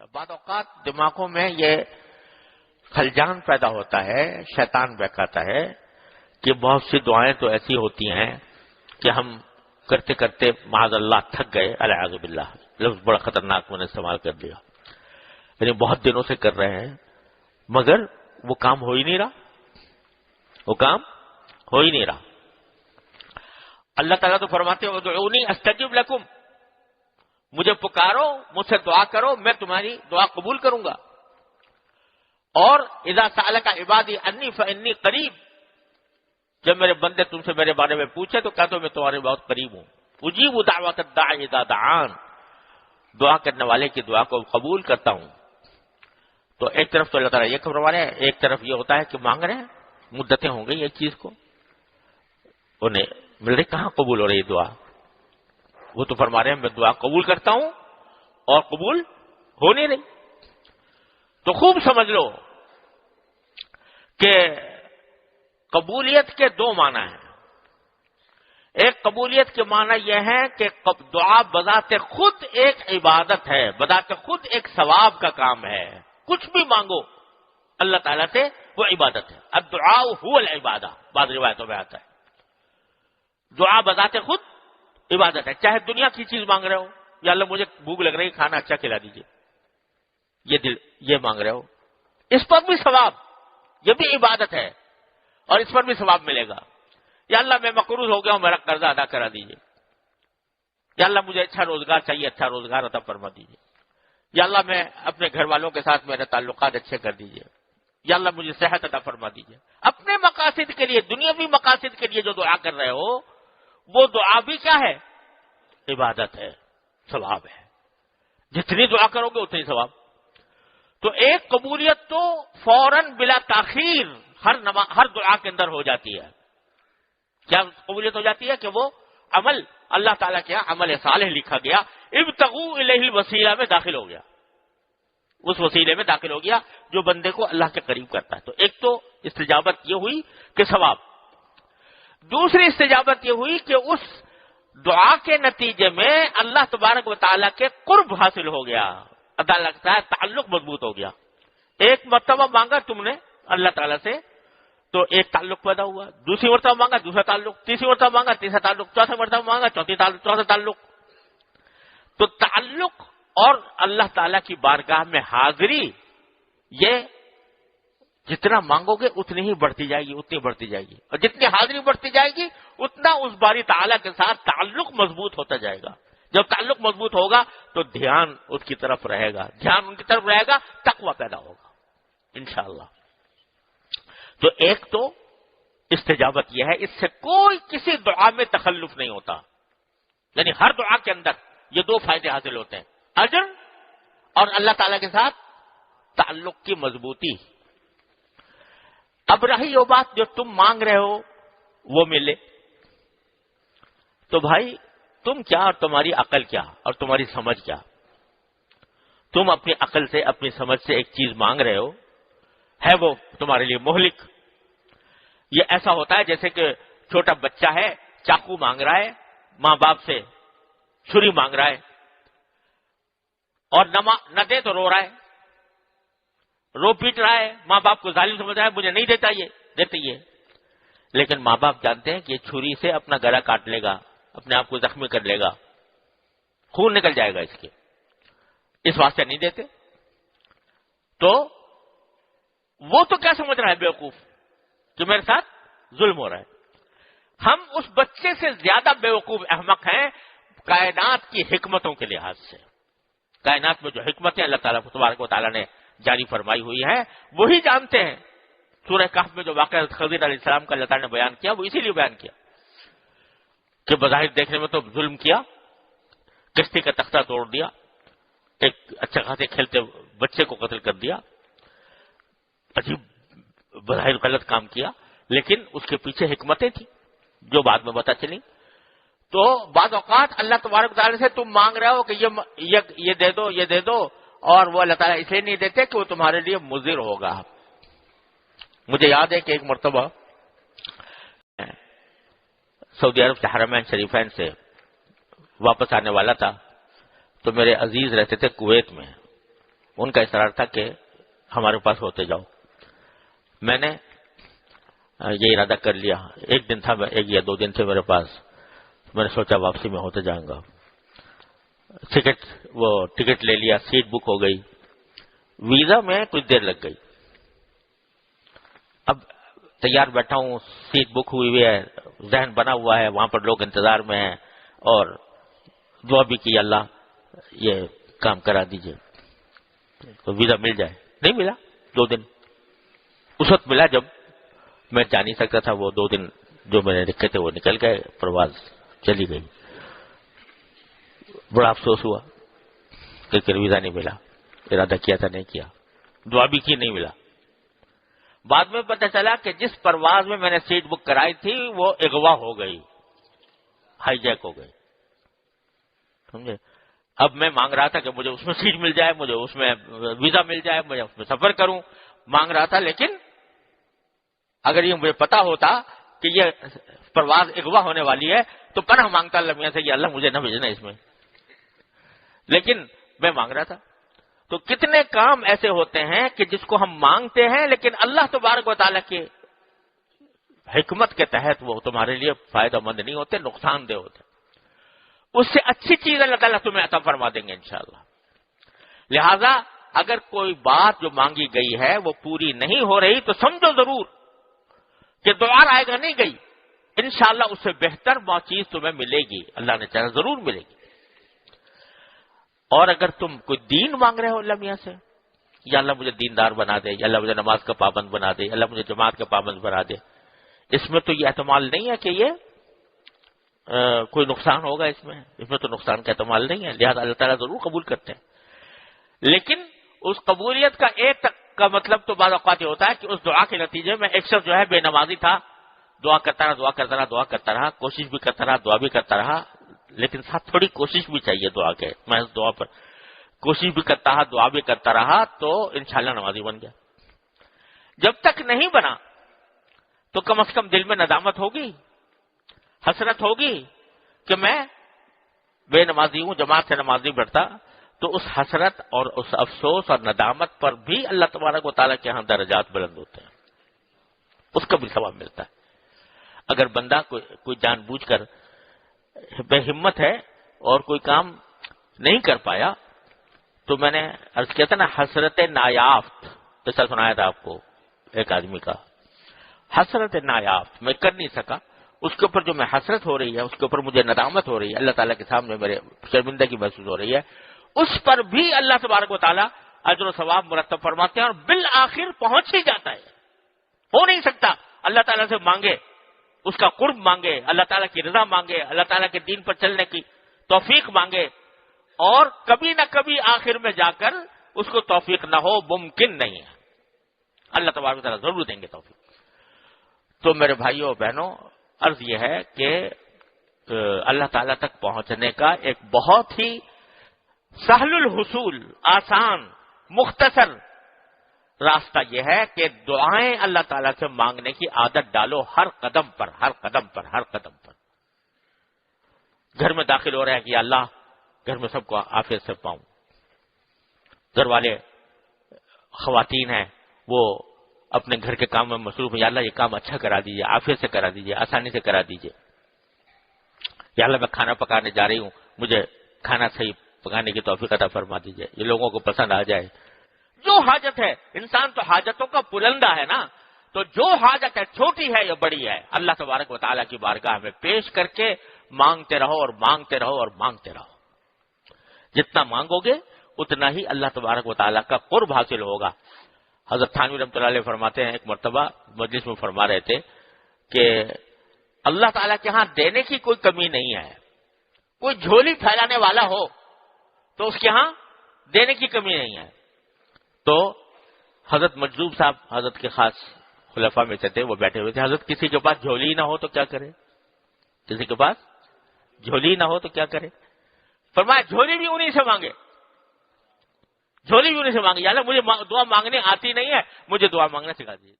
بعض اوقات دماغوں میں یہ خلجان پیدا ہوتا ہے، شیطان بہکاتا ہے کہ بہت سی دعائیں تو ایسی ہوتی ہیں کہ ہم کرتے کرتے معاذ اللہ تھک گئے، العیاذ باللہ، لفظ بڑا خطرناک میں نے استعمال کر دیا، یعنی بہت دنوں سے کر رہے ہیں مگر وہ کام ہو ہی نہیں رہا، وہ کام ہو ہی نہیں رہا۔ اللہ تعالیٰ تو فرماتے ہیں ادعونی استجب لکم، مجھے پکارو، مجھ سے دعا کرو، میں تمہاری دعا قبول کروں گا۔ اور اذا سألک عبادی انی فانی قریب، جب میرے بندے تم سے میرے بارے میں پوچھے تو کہتا ہوں میں تمہارے بہت قریب ہوں۔ اجیب دعوت الداعی اذا دعان، دعا کرنے والے کی دعا کو قبول کرتا ہوں۔ تو ایک طرف تو اللہ تعالیٰ یہ فرما رہے ہیں، ایک طرف یہ ہوتا ہے کہ مانگ رہے ہیں، مدتیں ہوں گئی ایک چیز کو، انہیں مل رہی، کہاں قبول ہو رہی دعا؟ وہ تو فرما رہے ہیں میں دعا قبول کرتا ہوں اور قبول ہو نہیں رہی۔ تو خوب سمجھ لو کہ قبولیت کے دو معنی ہیں۔ ایک قبولیت کے معنی یہ ہے کہ دعا بذات خود ایک عبادت ہے، بذات خود ایک ثواب کا کام ہے، کچھ بھی مانگو اللہ تعالیٰ سے وہ عبادت ہے۔ الدعاء هو العبادہ، بعض روایتوں میں آتا ہے دعا بذات خود عبادت ہے۔ چاہے دنیا کی چیز مانگ رہے ہو، یا اللہ مجھے بھوک لگ رہی ہے، کھانا اچھا کھلا دیجیے، یہ مانگ رہے ہو، اس پر بھی ثواب، یہ بھی عبادت ہے اور اس پر بھی ثواب ملے گا۔ یا اللہ میں مقروض ہو گیا ہوں، میرا قرضہ ادا کرا دیجیے۔ یا اللہ مجھے اچھا روزگار چاہیے، اچھا روزگار عطا فرما دیجیے۔ یا اللہ میں اپنے گھر والوں کے ساتھ میرے تعلقات اچھے کر دیجیے۔ یا اللہ مجھے صحت عطا فرما دیجیے۔ اپنے مقاصد کے لیے، دنیاوی مقاصد کے لیے جو دعا کر رہے ہو، وہ دعا بھی کیا ہے؟ عبادت ہے، ثواب ہے۔ جتنی دعا کرو گے اتنی ثواب۔ تو ایک قبولیت تو فوراً بلا تاخیر ہر دعا کے اندر ہو جاتی ہے۔ کیا قبولیت ہو جاتی ہے کہ وہ عمل اللہ تعالیٰ کے عمل صالح لکھا گیا، ابتغوا الیہ الوسیلہ میں داخل ہو گیا، اس وسیلے میں داخل ہو گیا جو بندے کو اللہ کے قریب کرتا ہے۔ تو ایک تو استجابت یہ ہوئی کہ ثواب، دوسری استجابت یہ ہوئی کہ اس دعا کے نتیجے میں اللہ تبارک و تعالیٰ کے قرب حاصل ہو گیا، اللہ لگتا ہے تعلق مضبوط ہو گیا۔ ایک مرتبہ مانگا تم نے اللہ تعالیٰ سے تو ایک تعلق پیدا ہوا، دوسری مرتبہ مانگا دوسرا تعلق، تیسری مرتبہ مانگا تیسرا تعلق، چوتھا مرتبہ مانگا چوتھا تعلق۔ تو تعلق اور اللہ تعالیٰ کی بارگاہ میں حاضری، یہ جتنا مانگو گے اتنی ہی بڑھتی جائے گی، اتنی بڑھتی جائے گی، اور جتنی حاضری بڑھتی جائے گی اتنا اس باری تعالیٰ کے ساتھ تعلق مضبوط ہوتا جائے گا۔ جب تعلق مضبوط ہوگا تو دھیان اس کی طرف رہے گا، دھیان ان کی طرف رہے گا، تقویٰ پیدا ہوگا انشاءاللہ۔ تو ایک تو استجابت یہ ہے، اس سے کوئی کسی دعا میں تخلف نہیں ہوتا، یعنی ہر دعا کے اندر یہ دو فائدے حاصل ہوتے ہیں، اجر اور اللہ تعالیٰ کے ساتھ تعلق کی مضبوطی۔ اب رہی وہ بات جو تم مانگ رہے ہو وہ ملے، تو بھائی تم کیا اور تمہاری عقل کیا اور تمہاری سمجھ کیا؟ تم اپنی عقل سے اپنی سمجھ سے ایک چیز مانگ رہے ہو، ہے وہ تمہارے لیے مہلک۔ یہ ایسا ہوتا ہے جیسے کہ چھوٹا بچہ ہے، چاقو مانگ رہا ہے، ماں باپ سے چھری مانگ رہا ہے، اور نہ دے تو رو رہا ہے، رو پیٹ رہا ہے، ماں باپ کو ظالم سمجھ رہا ہے، مجھے نہیں دیتا یہ دیتے یہ، لیکن ماں باپ جانتے ہیں کہ یہ چھری سے اپنا گلا کاٹ لے گا، اپنے آپ کو زخمی کر لے گا، خون نکل جائے گا اس کے، اس واسطے نہیں دیتے۔ تو وہ تو کیا سمجھ رہا ہے بیوقوف کہ میرے ساتھ ظلم ہو رہا ہے۔ ہم اس بچے سے زیادہ بیوقوف احمق ہیں کائنات کی حکمتوں کے لحاظ سے۔ کائنات میں جو حکمتیں اللہ تعالیٰ تبارک و تعالیٰ نے جاری فرمائی ہوئی ہیں وہی جانتے ہیں۔ سورہ کہف میں جو واقعہ خضر علیہ السلام کا اللہ تعالیٰ نے بیان کیا وہ اسی لیے بیان کیا کہ بظاہر دیکھنے میں تو ظلم کیا، کشتی کا تختہ توڑ دیا، ایک اچھا خاصے کھیلتے بچے کو قتل کر دیا، عجیب بظاہر غلط کام کیا، لیکن اس کے پیچھے حکمتیں تھیں جو بعد میں پتہ چلی۔ تو بعض اوقات اللہ تبارک تعالیٰ سے تم مانگ رہے ہو کہ یہ دے دو یہ دے دو، اور وہ اللہ تعالیٰ اس لیے نہیں دیتے کہ وہ تمہارے لیے مضر ہوگا۔ مجھے یاد ہے کہ ایک مرتبہ سعودی عرب سے حرمین شریفین سے واپس آنے والا تھا، تو میرے عزیز رہتے تھے کویت میں، ان کا اصرار تھا کہ ہمارے پاس ہوتے جاؤ. میں نے یہ ارادہ کر لیا. ایک دن تھا, ایک یا 2 دن تھے میرے پاس. میں نے سوچا واپسی میں ہوتے جاؤں گا. ٹکٹ لے لیا, سیٹ بک ہو گئی. ویزا میں کچھ دیر لگ گئی. اب تیار بیٹھا ہوں, سیٹ بک ہوئی ہے, ذہن بنا ہوا ہے, وہاں پر لوگ انتظار میں ہیں, اور دعا بھی کی اللہ یہ کام کرا دیجئے تو ویزا مل جائے. نہیں ملا. 2 دن اس وقت ملا جب میں جا نہیں سکتا تھا. وہ 2 دن جو میں نے رکھے تھے وہ نکل گئے, پرواز چلی گئی. بڑا افسوس ہوا کہ ویزا نہیں ملا. ارادہ کیا تھا, نہیں کیا. دعا بھی کی, نہیں ملا. بعد میں پتہ چلا کہ جس پرواز میں میں نے سیٹ بک کرائی تھی وہ اغوا ہو گئی, ہائی جیک ہو گئی. سمجھے؟ اب میں مانگ رہا تھا کہ مجھے اس میں سیٹ مل جائے, مجھے اس میں ویزا مل جائے, مجھے اس میں سفر کروں, مانگ رہا تھا. لیکن اگر یہ مجھے پتا ہوتا کہ یہ پرواز اغوا ہونے والی ہے تو پناہ مانگتا اللہ میاں سے کہ اللہ مجھے نہ بھیجنا اس میں. لیکن میں مانگ رہا تھا. تو کتنے کام ایسے ہوتے ہیں کہ جس کو ہم مانگتے ہیں لیکن اللہ تبارک و تعالیٰ کی حکمت کے تحت وہ تمہارے لیے فائدہ مند نہیں ہوتے, نقصان دہ ہوتے. اس سے اچھی چیز اللہ تعالیٰ تمہیں عطا فرما دیں گے انشاءاللہ. لہذا اگر کوئی بات جو مانگی گئی ہے وہ پوری نہیں ہو رہی تو سمجھو ضرور کہ دعا آئے گا نہیں گئی, انشاءاللہ اس سے بہتر چیز تمہیں ملے گی. اللہ نے چاہا ضرور ملے گی. اور اگر تم کوئی دین مانگ رہے ہو اللہ میاں سے, یا اللہ مجھے دیندار بنا دے, یا اللہ مجھے نماز کا پابند بنا دے, اللہ مجھے جماعت کا پابند بنا دے, اس میں تو یہ احتمال نہیں ہے کہ یہ کوئی نقصان ہوگا. اس میں تو نقصان کا احتمال نہیں ہے. لہذا اللہ تعالیٰ ضرور قبول کرتے ہیں. لیکن اس قبولیت کا ایک کا مطلب تو بعض اوقات یہ ہوتا ہے کہ اس دعا کے نتیجے میں ایک شخص جو ہے بے نمازی تھا, دعا کرتا رہا, کوشش بھی کرتا رہا, دعا بھی کرتا رہا, لیکن ساتھ تھوڑی کوشش بھی چاہیے دعا کے. میں اس دعا پر کوشش بھی کرتا رہا, دعا بھی کرتا رہا, تو انشاءاللہ نمازی بن گیا. جب تک نہیں بنا تو کم از کم دل میں ندامت ہوگی, حسرت ہوگی کہ میں بے نمازی ہوں, جماعت سے نماز نہیں پڑھتا. تو اس حسرت اور اس افسوس اور ندامت پر بھی اللہ تبارک و تعالیٰ کے ہاں درجات بلند ہوتے ہیں, اس کا بھی ثواب ملتا ہے. اگر بندہ کوئی جان بوجھ کر بے ہمت ہے اور کوئی کام نہیں کر پایا, تو میں نے عرض کیا تھا نا حسرت نایافت, جیسا سنایا تھا آپ کو ایک آدمی کا, حسرت نایافت, میں کر نہیں سکا. اس کے اوپر جو میں حسرت ہو رہی ہے, اس کے اوپر مجھے ندامت ہو رہی ہے, اللہ تعالیٰ کے سامنے میرے شرمندگی محسوس ہو رہی ہے, اس پر بھی اللہ تبارک و تعالیٰ اجر و ثواب مرتب فرماتے ہیں, اور بالآخر پہنچ ہی جاتا ہے. ہو نہیں سکتا اللہ تعالیٰ سے مانگے, اس کا قرب مانگے, اللہ تعالیٰ کی رضا مانگے, اللہ تعالیٰ کے دین پر چلنے کی توفیق مانگے, اور کبھی نہ کبھی آخر میں جا کر اس کو توفیق نہ ہو, ممکن نہیں ہے. اللہ تبارک و تعالیٰ ضرور دیں گے توفیق. تو میرے بھائیوں اور بہنوں, عرض یہ ہے کہ اللہ تعالیٰ تک پہنچنے کا ایک بہت ہی سہل الحصول, آسان, مختصر راستہ یہ ہے کہ دعائیں اللہ تعالیٰ سے مانگنے کی عادت ڈالو, ہر قدم پر, ہر قدم پر, ہر قدم پر. گھر میں داخل ہو رہے ہیں کہ اللہ گھر میں سب کو عافیت سے پاؤں. گھر والے خواتین ہیں وہ اپنے گھر کے کام میں مصروف ہیں, یا اللہ یہ کام اچھا کرا دیجیے, عافیت سے کرا دیجیے, آسانی سے کرا دیجیے. یا اللہ میں کھانا پکانے جا رہی ہوں, مجھے کھانا صحیح پکانے کی توفیق عطا فرما دیجیے, یہ لوگوں کو پسند آ جائے. جو حاجت ہے, انسان تو حاجتوں کا پلندہ ہے نا, تو جو حاجت ہے, چھوٹی ہے یا بڑی ہے, اللہ تبارک و تعالیٰ کی بارگاہ میں پیش کر کے مانگتے رہو, اور مانگتے رہو, اور مانگتے رہو. جتنا مانگو گے اتنا ہی اللہ تبارک و تعالیٰ کا قرب حاصل ہوگا. حضرت تھانوی رحمۃ اللہ علیہ فرماتے ہیں, ایک مرتبہ مجلس میں فرما رہے تھے کہ اللہ تعالیٰ کے ہاں دینے کی کوئی کمی نہیں ہے. کوئی جھولی پھیلانے والا ہو تو اس کے ہاں دینے کی کمی نہیں ہے. تو حضرت مجذوب صاحب حضرت کے خاص خلفاء میں سے تھے, وہ بیٹھے ہوئے تھے. حضرت کسی کے پاس جھولی نہ ہو تو کیا کرے, کسی کے پاس جھولی نہ ہو تو کیا کرے. فرمایا جھولی بھی انہی سے مانگے, جھولی بھی انہی سے مانگے. یا اللہ مجھے دعا مانگنے آتی نہیں ہے, مجھے دعا مانگنا سکھا دیجیے.